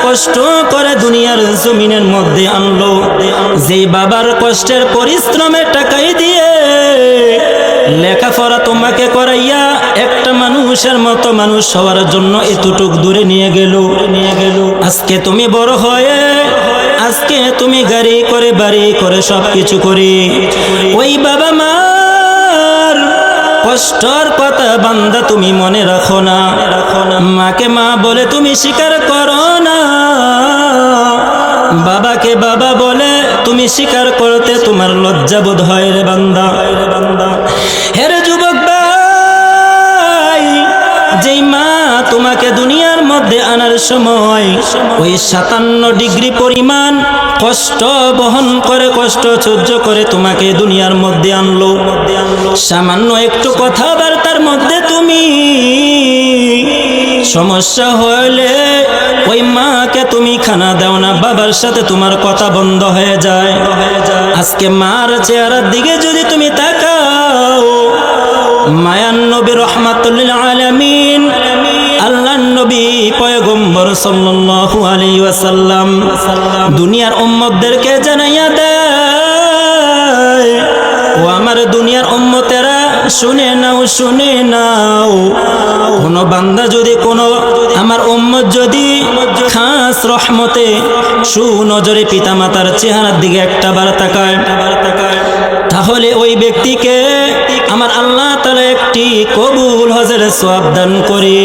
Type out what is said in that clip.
কষ্ট করে দুনিয়ার জমিনের মধ্যে আনলো, যে বাবার কষ্টের পরিশ্রমের টাকাই দিয়ে লেখাপড়া তোমাকে করাইয়া একটা মানুষের মতো মানুষ হওয়ার জন্য এতটুক দূরে নিয়ে গেল। আজকে তুমি বড় হয়ে, আজকে তুমি গাড়ি করে বাড়ি করে সবকিছু করে ওই বাবা মার কষ্টর কথা বান্দা তুমি মনে রাখো না। মাকে মা বলে তুমি স্বীকার করো না, বাবাকে বাবা বলে তুমি স্বীকার করতে তোমার লজ্জা বোধ হয় রে বান্দা। হেরে যুবক ভাই, যেই মা তোমাকে দুনিয়ার মধ্যে আনার সময় ওই 57 ডিগ্রি পরিমাণ কষ্ট বহন করে, কষ্ট সহ্য করে তোমাকে দুনিয়ার মধ্যে আনলো, সামান্য একটু কথাবার্তার মধ্যে তুমি সমস্যা হলে ওই মাকে তুমি খানা দাও না, বাবার সাথে তোমার কথা বন্ধ হয়ে যায়। আজকে মার চেহারার দিকে যদি তুমি তাকাও, মায়ান নবী রাহমাতুল লিল আলামিন আল্লাহর নবী পয়গম্বর সাল্লাল্লাহু আলাইহি ওয়াসাল্লাম দুনিয়ার উম্মতদেরকে জানাইয়া দেয়, ও আমার দুনিয়ার উম্মতেরা শুনে নাও, শুনে নাও, কোন বান্দা যদি কোন আমার উম্মত যদি খাস রহমতে সুনজরে পিতামাতার চেহারার দিকে একটা বার তাকায়, তাহলে ওই ব্যক্তিকে আমার আল্লাহ তাআলা একটি কবুল হজের সওয়াব দান করে।